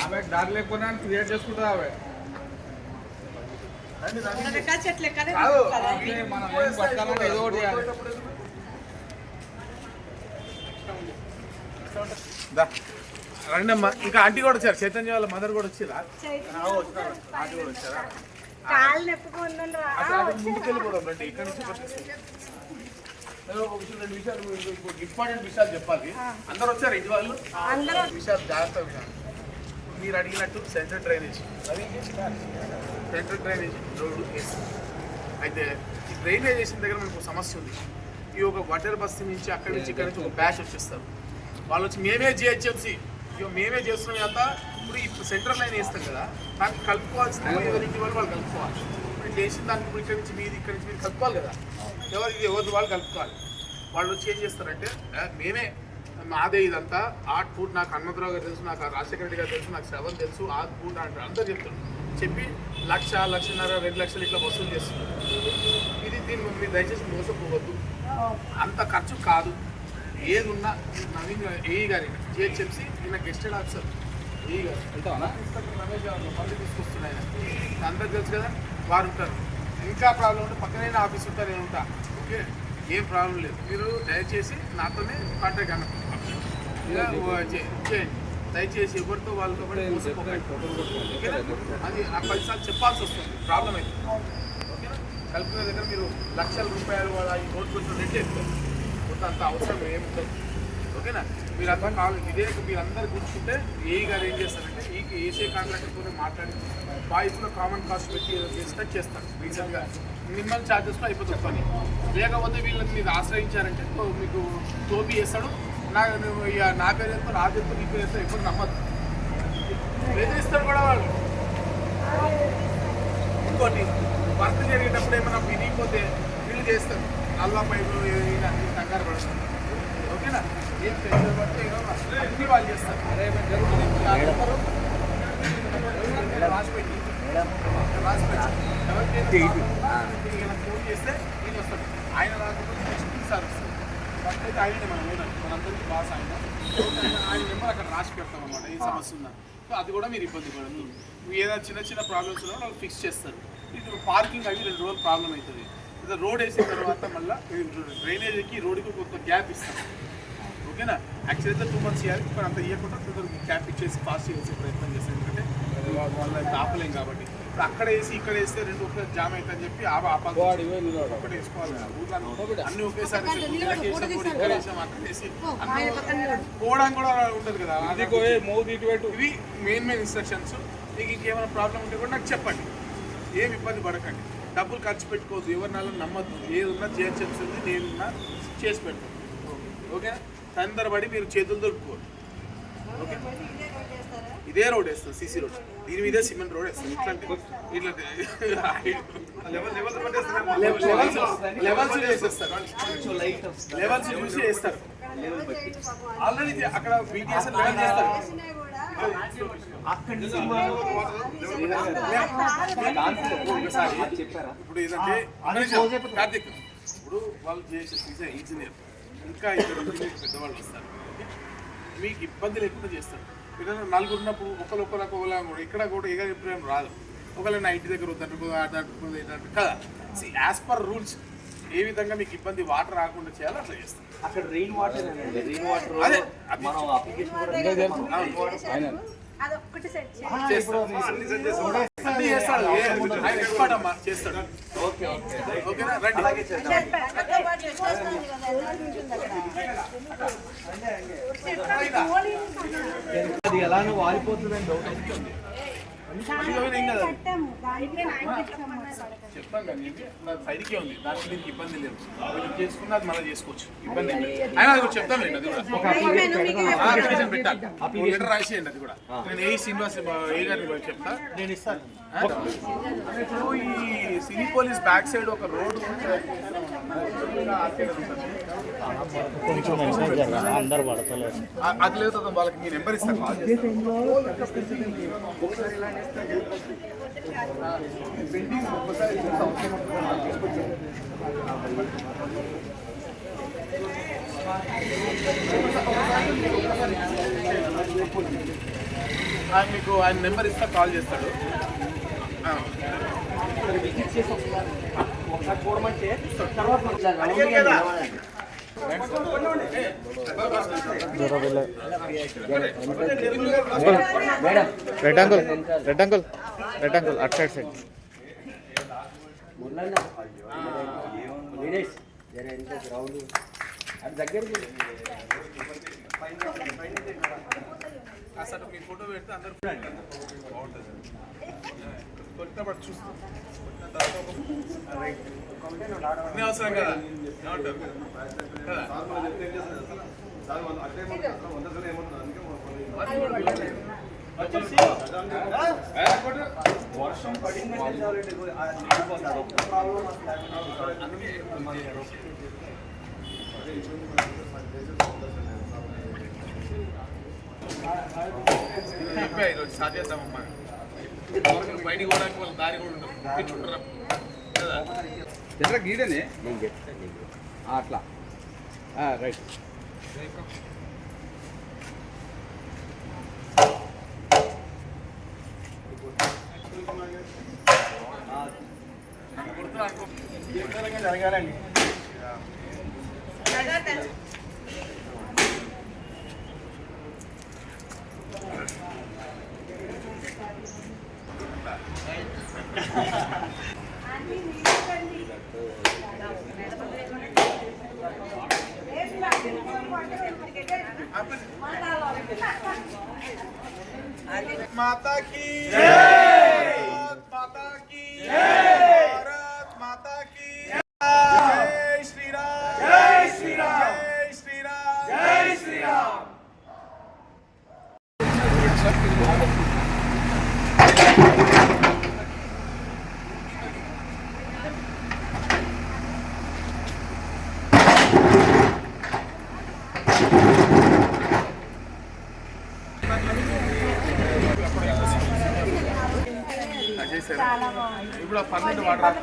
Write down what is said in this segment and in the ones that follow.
ఆమె దారి లేకపోయినా క్రియేట్ చేసుకుంటుంది ఆమె. మనం బతకాలంటే ఏదో ఒకటి చేయాలి. రండి అమ్మా. ఇంకా ఆంటీ కూడా వచ్చారు, చైతన్య వాళ్ళ మదర్ కూడా వచ్చారా? ఆంటీ కూడా వచ్చారా? ముందుకెళ్ళిపోదాం రండి. ఇక్కడ నుంచి రెండు విషయాలు ఇంపార్టెంట్ విషయాలు చెప్పాలి. అందరు వచ్చారు ఇంటి వాళ్ళు. విషయాలు జాగ్రత్తగా విషయాలు మీరు అడిగినట్టు సెంట్రల్ డ్రైనేజ్ రోడ్డు వేస్తుంది. అయితే ఈ డ్రైనేజ్ వేసిన దగ్గర మనకు సమస్య ఉంది. ఈ ఒక వాటర్ బస్తీ నుంచి అక్కడి నుంచి ఇక్కడ నుంచి ఒక బ్యాచ్ వచ్చేస్తారు. వాళ్ళు వచ్చి మేమే జిహెచ్ఎంసీ మేమే చేస్తున్నాం అంతా. ఇప్పుడు సెంట్రల్ లైన్ వేస్తాం కదా, దానికి కలుపుకోవాల్సిన ఎవరింటి వాళ్ళు కలుపుకోవాలి. ఇప్పుడు వేసిన దానికి ఇప్పుడు ఇక్కడ నుంచి మీరు కలుపుకోవాలి కదా. ఎవరి వాళ్ళు కలుపుకోవాలి. వాళ్ళు వచ్చి ఏం చేస్తారంటే మేమే మాదే ఇదంతా ఆర్ట్ ఫుడ్, నాకు హనుమంతరావు గారు తెలుసు, నాకు రాజశేఖర రెడ్డి గారు తెలుసు, నాకు శ్రవణ్ తెలుసు, ఆర్ట్ ఫుడ్ అంటారు. అందరూ చెప్తారు. చెప్పి 1,00,000, 1,50,000, 2 లక్షలు ఇట్లా వసూలు చేస్తున్నారు. దీన్ని మీరు దయచేసి మోసపోవద్దు. అంత ఖర్చు కాదు. ఏది ఉన్నా నవీన్ ఏఈ గారి జిహెచ్ఎంసీ ఈయన గెస్టెడ్ ఆఫీసర్ ఏఈ గారు రమేష్ గారు మళ్ళీ తీసుకొస్తున్నాయి. అందరికి తెలుసు కదా, వారు ఉంటారు. ఇంకా ప్రాబ్లం ఉంటే పక్కనే ఆఫీస్ ఉంటారు, నేను ఉంటా. ఓకే, ఏం ప్రాబ్లం లేదు. మీరు దయచేసి నాతోనే కాంటాక్ట్ అన్న చేయండి. దయచేసి ఎవరితో వాళ్ళతో కూడా ఓకేనా? అది ఆ 10 సార్లు చెప్పాల్సి వస్తుంది, ప్రాబ్లం అయితే. ఓకేనా? కలుపుకునే దగ్గర మీరు లక్షల రూపాయలు వాళ్ళ ఈ రోడ్డు కొంచెం రెంట్ ఎక్కుతారు. అంత అవసరం ఏముంటుంది. ఓకేనా? మీరు అంతా కావాలి. ఇదే మీరు అందరు కూర్చుంటే ఏఈ గారు ఏం చేస్తారంటే ఈ ఏసీ కాంట్రాక్టర్తో మాట్లాడి బాయ్స్లో కామన్ కాస్ట్ పెట్టి చేస్తారు. రీసెంట్గా మినిమం ఛార్జెస్లో అయిపోతుంది పని. లేకపోతే వీళ్ళని మీరు ఆశ్రయించారంటే మీకు టోపీ చేస్తాడు. నా పేరు ఎంతో, నా పేరుతో, నీ పేరు ఎంతో ఎప్పుడు నమ్మద్దు. బెదిరిస్తారు కూడా వాళ్ళు. ఇంకోటి వర్క్ జరిగేటప్పుడు ఏమైనా వినిగిపోతే వీళ్ళు చేస్తారు. అల్లా పైపు కంగారు పడుతుంది. ఓకేనా? ఏం టెన్షన్ పడితే అన్ని వాళ్ళు చేస్తారు. రాసిపెట్టి ఎవరికైనా ఫోన్ చేస్తే నేను వస్తాడు. ఆయన రాకపోతే నెక్స్ట్ సార్ వస్తాడు. ఫస్ట్ అయితే ఆయనే మనం మనందరికీ బాస్ ఆయన నెంబర్ అక్కడ రాసి పెడతాం అన్నమాట. ఈ సమస్య ఉందా, సో అది కూడా మీరు ఇబ్బంది పడద్దు. ఏదైనా చిన్న ప్రాబ్లమ్స్ ఉన్నా వాళ్ళు ఫిక్స్ చేస్తారు. ఇది పార్కింగ్ అవి 2 రోజులు ప్రాబ్లం అవుతుంది. రోడ్ వేసిన తర్వాత మళ్ళీ డ్రైనేజీకి రోడ్డుకి కొంత గ్యాప్ ఇస్తాం. ఓకేనా? యాక్చువల్గా 2 months ఇవ్వాలి, ఇప్పుడు అంత ఇవ్వకుండా గ్యాప్ ఇచ్చేసి పాస్ చేసే ప్రయత్నం చేస్తాం. ఎందుకంటే వాళ్ళని ఆపలేం కాబట్టి. ఇప్పుడు అక్కడ వేసి ఇక్కడ వేస్తే 2 ఒకే జామ్ అవుతుందని చెప్పి ఒకటి వేసుకోవాలి. అన్ని ఒకేసారి ఇక్కడ వేసాం అక్కడ వేసి పోవడానికి కూడా ఉంటుంది కదా. ఇవి మెయిన్ ఇన్స్ట్రక్షన్స్. మీకు ఇంకేమైనా ప్రాబ్లం ఉంటే కూడా నాకు చెప్పండి. ఏమి ఇబ్బంది పడకండి. డబ్బులు ఖర్చు పెట్టుకోవద్దు. ఎవరినాలో నమ్మద్దు. ఏదున్నా జిహెచ్ఎంసీ ఉంది, నేనున్నా చేసి పెడతాను. ఓకే? తొందరపడి మీరు చేతులు దొరుకుకోవద్దు. ఓకే? ఇదే రోడ్ వేస్తారు, సీసీ రోడ్. దీని మీదే సిమెంట్ రోడ్ వేస్తారు. లెవెల్స్ చేసేస్తారు. లెవెల్స్ చూసి వేస్తారు. ఆల్రెడీ అక్కడ బీటీఎస్ లెవెల్ చేస్తారు. ఇప్పుడు ఏంటంటే కార్తీక్, ఇప్పుడు వాళ్ళు చేసే ఇంజనీర్ ఇంకా ఇక్కడ పెద్దవాళ్ళు వస్తారు. మీకు ఇబ్బంది లేకుండా చేస్తారు. ఇక్కడ నలుగురు ఉన్నప్పుడు ఒకరికి కూడా ఇక్కడ కూడా ఏ అభిప్రాయం రాదు. ఒకవేళ నా ఇంటి దగ్గర వద్దంటే ఏంటంటే కదా, యాజ్ పర్ రూల్స్ ఏ విధంగా మీకు ఇబ్బంది వాటర్ రాకుండా చేయాలో అట్లా చేస్తాం. అక్కడ రెయిన్ వాటర్ చేస్తాడు. అది ఎలా వారిపోతుందని డౌట్. చెప్తాను కానీ నాకు సైడ్కే ఉంది, దానికి దీనికి ఇబ్బంది లేదు. చేసుకున్నా అది మళ్ళీ చేసుకోవచ్చు, ఇబ్బంది లేదు. అయినా అది కూడా చెప్తాను లేండి. అది కూడా అప్లికేషన్ పెట్టాలి, లెటర్ రాసేయండి. అది కూడా నేను ఏ శ్రీనివాస్ ఏ గారిని చెప్తా, నేను ఇస్తాను. ఇప్పుడు ఈ సినీ పోలీస్ బ్యాక్ సైడ్ ఒక రోడ్ అది లేదు, వాళ్ళకి మీ నెంబర్ ఇస్తాను. ఒకసారి ఆయన మీకు ఆయన నెంబర్ ఇస్తా కాల్ చేస్తాడు. విజిట్ చేసి ఒకసారి చూడమంటే తర్వాత రెడ్ అంకుల్ అట్ సైడ్ దగ్గరికి అసలు మీ ఫోటో పెడితే అందరూ బాగుంటుంది. కొట్టబడి చూస్తాం అవసరం కదా కదా. వర్షం పడింది ఈరోజు స్టార్ట్ చేద్దామమ్మా. బయటికి పోవడానికి వాళ్ళ దారి కూడా ఉండదు కదా. గీడనే అట్లా రైట్. జరగాలండి. माता की जय, माता की जय, भारत माता की जय, श्री राम, जय श्री राम, जय श्री राम, जय श्री राम. ఇప్పుడు 12 వాటర్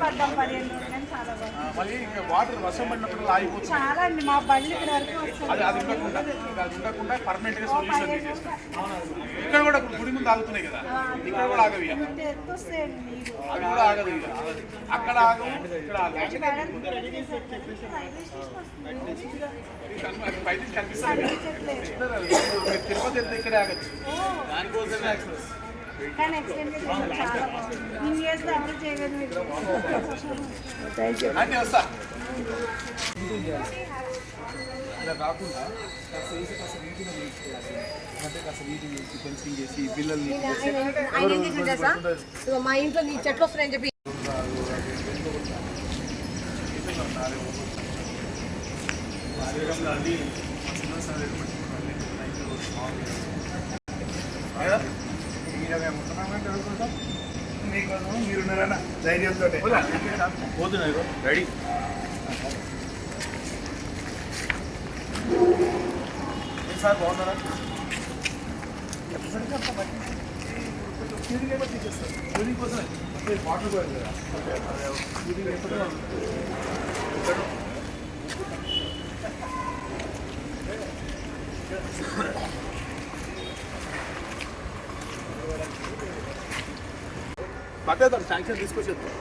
మళ్ళీ ఇంకా వాటర్ వర్షం పడినప్పుడు ఆగిపోతుంది. చాలా అండి మా బళ్ళు ఇక్కడ వరకు వస్తుంది. అది ఉండకుండా పర్మనెంట్ గా సొల్యూషన్ చేసేస్తాం. ఇక్కడ కూడా గుడి ముందు ఆగుతున్నాయి కదా, ఇక్కడ కూడా ఆగవి. అవి కూడా ఆగదు. ఇక అక్కడ ఆగవు, ఇక్కడ ఆగవు. పైకి కనిపిస్తుంది. తిరుపతి వెళ్తే ఇక్కడే ఆగచ్చు. దానికోసమే యాక్సెస్. కానీ ఎక్స్టెండ్ చాలా బాగుంది. ఇన్ని ఇయర్స్ ఎవరు చేయలేదు మీరు. అంటే వస్తా ఇలా కాకుండా కాస్త వేసి కాస్త నీట్గా చేయించుకోవాలి. అంటే కాస్త నీట్గా చేసి ఫెన్సింగ్ చేసి పిల్లల్ని మా ఇంట్లో నీ చెట్లు వస్తున్నాయని చెప్పి మీరున్నారన్న ధైర్యంతో పోతున్నాయి రెడీ. సార్ బాగున్నారా? దీనికోసమే వాటర్ పోయింది కదా. పట్టేద్దాం, శాంక్షన్ తీసుకొచ్చేద్దాం.